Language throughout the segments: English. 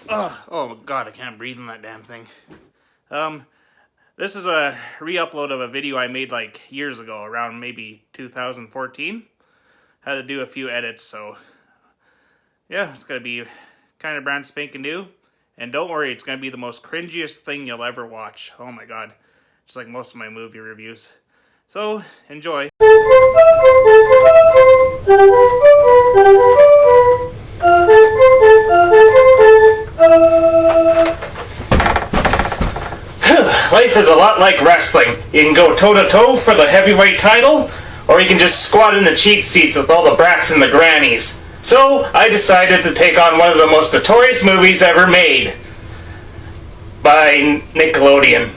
Oh god, I can't breathe in that damn thing. This is a re-upload of a video I made like years ago, around maybe 2014. Had to do a few edits, so yeah, it's gonna be kind of brand spanking new. And don't worry, it's gonna be the most cringiest thing you'll ever watch. Oh my god. Just like most of my movie reviews. So, enjoy. Life is a lot like wrestling. You can go toe-to-toe for the heavyweight title, or you can just squat in the cheap seats with all the brats and the grannies. So, I decided to take on one of the most notorious movies ever made. By Nickelodeon.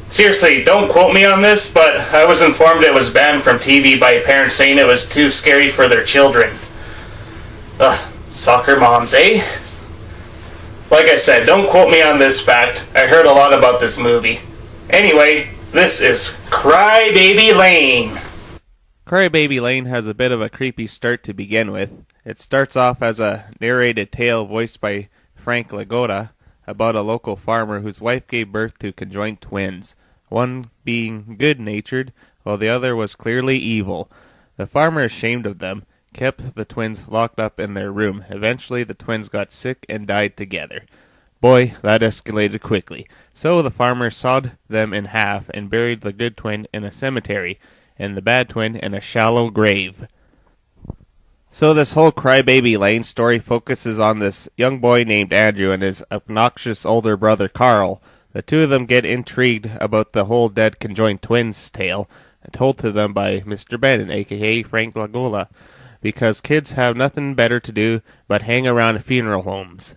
Seriously, don't quote me on this, but I was informed it was banned from TV by parents saying it was too scary for their children. Soccer moms, eh? Like I said, don't quote me on this fact. I heard a lot about this movie. Anyway, this is Crybaby Lane. Crybaby Lane has a bit of a creepy start to begin with. It starts off as a narrated tale voiced by Frank Lagoda about a local farmer whose wife gave birth to conjoined twins, one being good-natured, while the other was clearly evil. The farmer, ashamed of them, kept the twins locked up in their room. Eventually, the twins got sick and died together. Boy, that escalated quickly. So the farmer sawed them in half and buried the good twin in a cemetery, and the bad twin in a shallow grave. So this whole Crybaby Lane story focuses on this young boy named Andrew and his obnoxious older brother Carl. The two of them get intrigued about the whole dead conjoined twins tale, told to them by Mr. Bennett, aka Frank Lagola, because kids have nothing better to do but hang around funeral homes.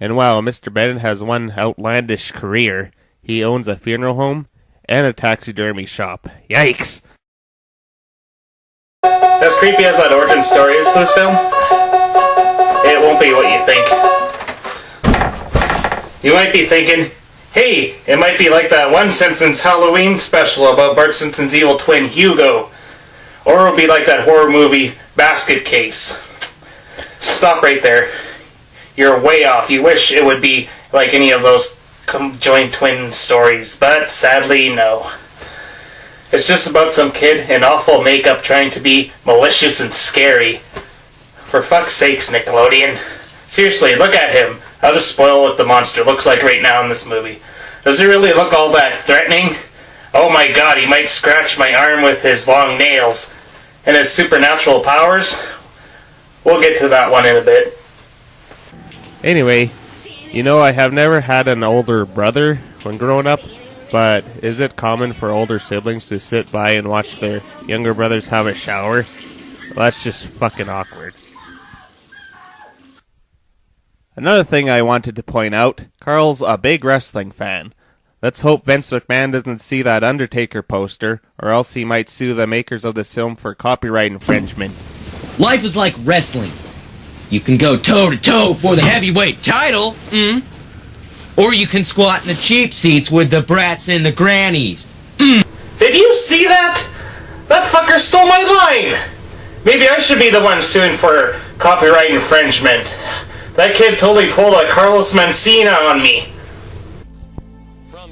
And while Mr. Bennett has one outlandish career, he owns a funeral home and a taxidermy shop. Yikes! As creepy as that origin story is to this film, it won't be what you think. You might be thinking, hey, it might be like that one Simpsons Halloween special about Bart Simpson's evil twin Hugo. Or it'll be like that horror movie Basket Case. Stop right there. You're way off. You wish it would be like any of those conjoined twin stories, but sadly, no. It's just about some kid in awful makeup trying to be malicious and scary. For fuck's sakes, Nickelodeon. Seriously, look at him. I'll just spoil what the monster looks like right now in this movie. Does he really look all that threatening? Oh my god, he might scratch my arm with his long nails. And his supernatural powers? We'll get to that one in a bit. Anyway, you know, I have never had an older brother when growing up, but is it common for older siblings to sit by and watch their younger brothers have a shower? Well, that's just fucking awkward. Another thing I wanted to point out, Carl's a big wrestling fan. Let's hope Vince McMahon doesn't see that Undertaker poster, or else he might sue the makers of this film for copyright infringement. Life is like wrestling. You can go toe-to-toe for the heavyweight title, or you can squat in the cheap seats with the brats and the grannies. Did you see that? That fucker stole my line! Maybe I should be the one suing for copyright infringement. That kid totally pulled a Carlos Mencina on me.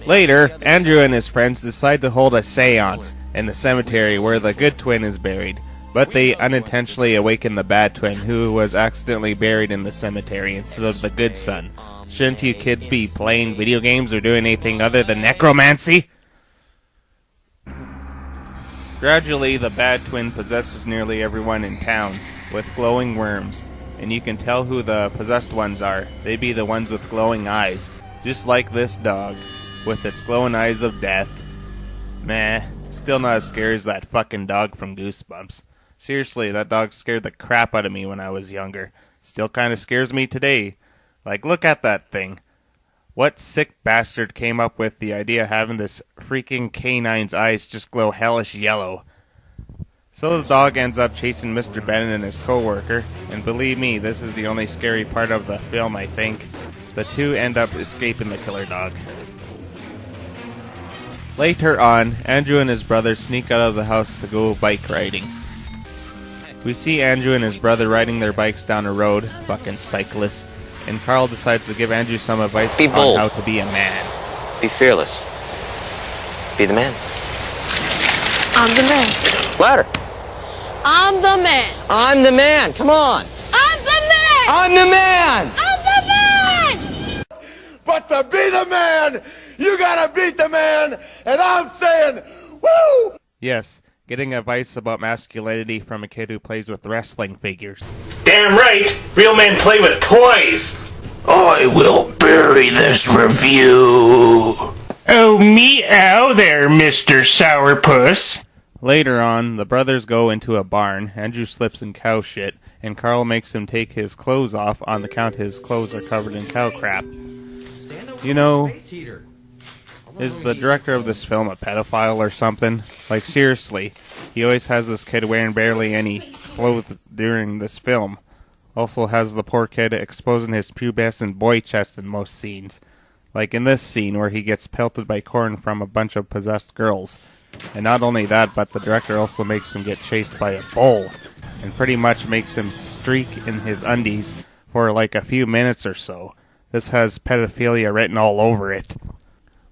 Later, Andrew and his friends decide to hold a seance in the cemetery where the good twin is buried, but they unintentionally awaken the bad twin who was accidentally buried in the cemetery instead of the good son. Shouldn't you kids be playing video games or doing anything other than necromancy? Gradually, the bad twin possesses nearly everyone in town with glowing worms, and you can tell who the possessed ones are. They be the ones with glowing eyes, just like this dog, with its glowing eyes of death. Meh, still not as scary as that fucking dog from Goosebumps. Seriously, that dog scared the crap out of me when I was younger. Still kinda scares me today. Like, look at that thing. What sick bastard came up with the idea of having this freaking canine's eyes just glow hellish yellow? So the dog ends up chasing Mr. Bennett and his co-worker, and believe me, this is the only scary part of the film, I think. The two end up escaping the killer dog. Later on, Andrew and his brother sneak out of the house to go bike riding. We see Andrew and his brother riding their bikes down a road, fucking cyclists, and Carl decides to give Andrew some advice Be bold. on how to be a man. Be fearless. Be the man. I'm the man. Louder. I'm the man. I'm the man. Come on. I'm the man. I'm the man. I'm the man. But to be the man, you gotta beat the man, and I'm saying, woo! Yes, getting advice about masculinity from a kid who plays with wrestling figures. Damn right, real men play with toys. I will bury this review. Oh, meow there, Mr. Sourpuss. Later on, the brothers go into a barn. Andrew slips in cow shit, and Carl makes him take his clothes off on the count his clothes are covered in cow crap. You know, is the director of this film a pedophile or something? Like, seriously, he always has this kid wearing barely any clothes during this film. Also has the poor kid exposing his pubescent boy chest in most scenes. Like in this scene where he gets pelted by corn from a bunch of possessed girls. And not only that, but the director also makes him get chased by a bull. And pretty much makes him streak in his undies for like a few minutes or so. This has pedophilia written all over it.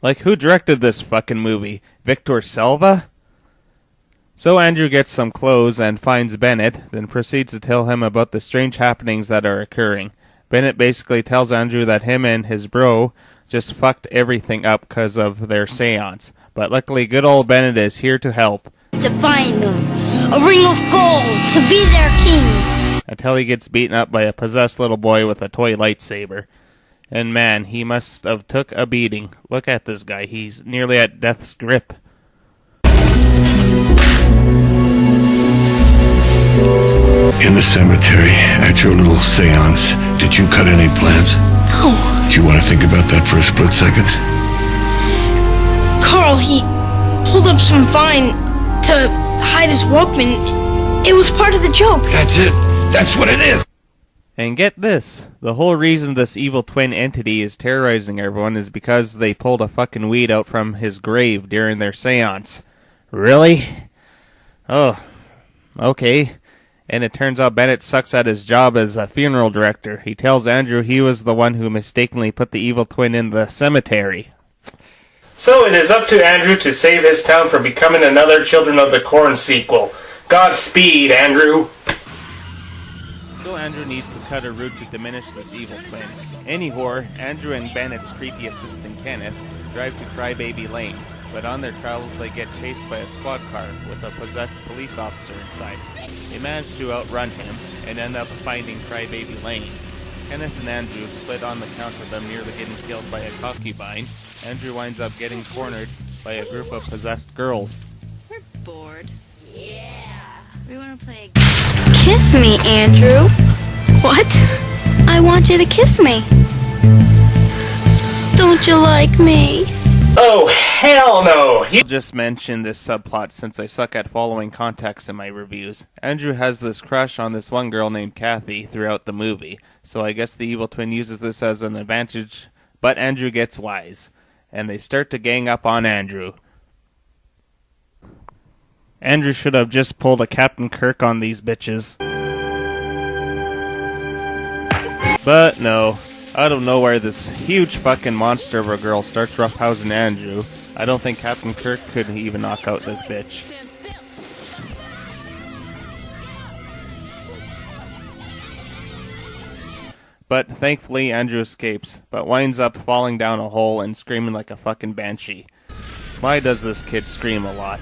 Like, who directed this fucking movie? Victor Salva? So Andrew gets some clothes and finds Bennett, then proceeds to tell him about the strange happenings that are occurring. Bennett basically tells Andrew that him and his bro just fucked everything up because of their seance. But luckily, good old Bennett is here to help. To find them. A ring of gold. To be their king. Until he gets beaten up by a possessed little boy with a toy lightsaber. And man, he must have took a beating. Look at this guy. He's nearly at death's grip. In the cemetery, at your little seance, did you cut any plants? No. Do you want to think about that for a split second? Carl, he pulled up some vine to hide his Walkman. It was part of the joke. That's it. That's what it is. And get this, the whole reason this evil twin entity is terrorizing everyone is because they pulled a fucking weed out from his grave during their seance. Really? Oh, okay. And it turns out Bennett sucks at his job as a funeral director. He tells Andrew he was the one who mistakenly put the evil twin in the cemetery. So it is up to Andrew to save his town from becoming another Children of the Corn sequel. Godspeed, Andrew. So Andrew needs to cut a route to diminish this evil twin. Anyhow, Andrew and Bennett's creepy assistant Kenneth drive to Crybaby Lane, but on their travels they get chased by a squad car with a possessed police officer inside. They manage to outrun him and end up finding Crybaby Lane. Kenneth and Andrew split on the count of them nearly getting killed by a concubine. Andrew winds up getting cornered by a group of possessed girls. We're bored. Yeah. We want to play a game. Kiss me, Andrew. What? I want you to kiss me. Don't you like me? Oh, hell no! I'll just mention this subplot since I suck at following context in my reviews. Andrew has this crush on this one girl named Kathy throughout the movie, so I guess the evil twin uses this as an advantage, but Andrew gets wise, and they start to gang up on Andrew. Andrew should have just pulled a Captain Kirk on these bitches. But no. Out of nowhere, this huge fucking monster of a girl starts roughhousing Andrew. I don't think Captain Kirk could even knock out this bitch. But thankfully, Andrew escapes, but winds up falling down a hole and screaming like a fucking banshee. Why does this kid scream a lot?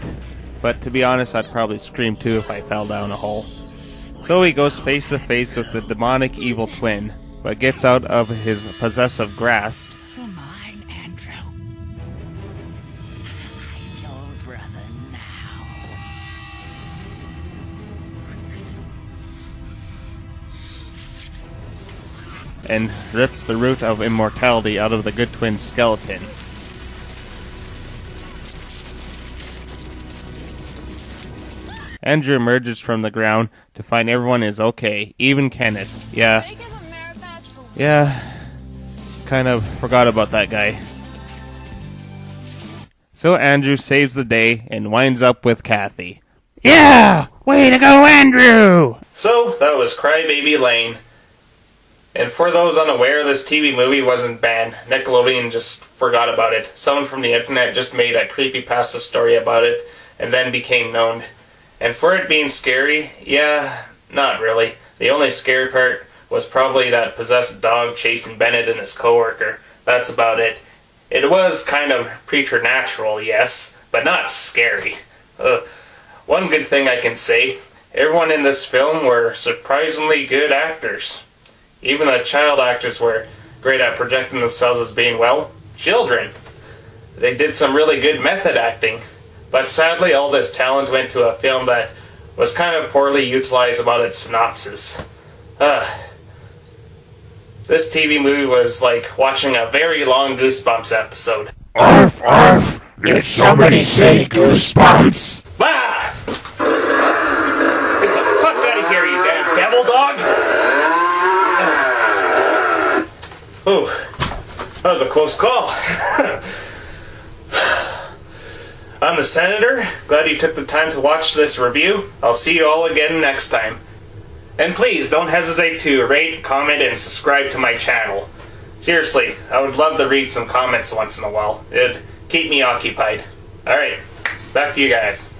But to be honest, I'd probably scream too if I fell down a hole. So he goes face to face with the demonic evil twin, but gets out of his possessive grasp. You're mine, Andrew. I'm your brother now. And rips the root of immortality out of the good twin's skeleton. Andrew emerges from the ground to find everyone is okay, even Kenneth. Yeah, kind of forgot about that guy. So Andrew saves the day and winds up with Kathy. Yeah! Way to go, Andrew! So, that was Crybaby Lane. And for those unaware, this TV movie wasn't banned. Nickelodeon just forgot about it. Someone from the internet just made a creepypasta story about it, and then became known. And for it being scary, yeah, not really. The only scary part was probably that possessed dog chasing Bennett and his coworker. That's about it. It was kind of preternatural, yes, but not scary. One good thing I can say, everyone in this film were surprisingly good actors. Even the child actors were great at projecting themselves as being, well, children. They did some really good method acting, but sadly all this talent went to a film that was kind of poorly utilized about its synopsis. This TV movie was like watching a very long Goosebumps episode. Arf, arf! Did somebody say Goosebumps? Bah! Get the fuck out of here, you damn devil dog! Ooh, that was a close call. I'm the Senator. Glad you took the time to watch this review. I'll see you all again next time. And please, don't hesitate to rate, comment, and subscribe to my channel. Seriously, I would love to read some comments once in a while. It'd keep me occupied. Alright, back to you guys.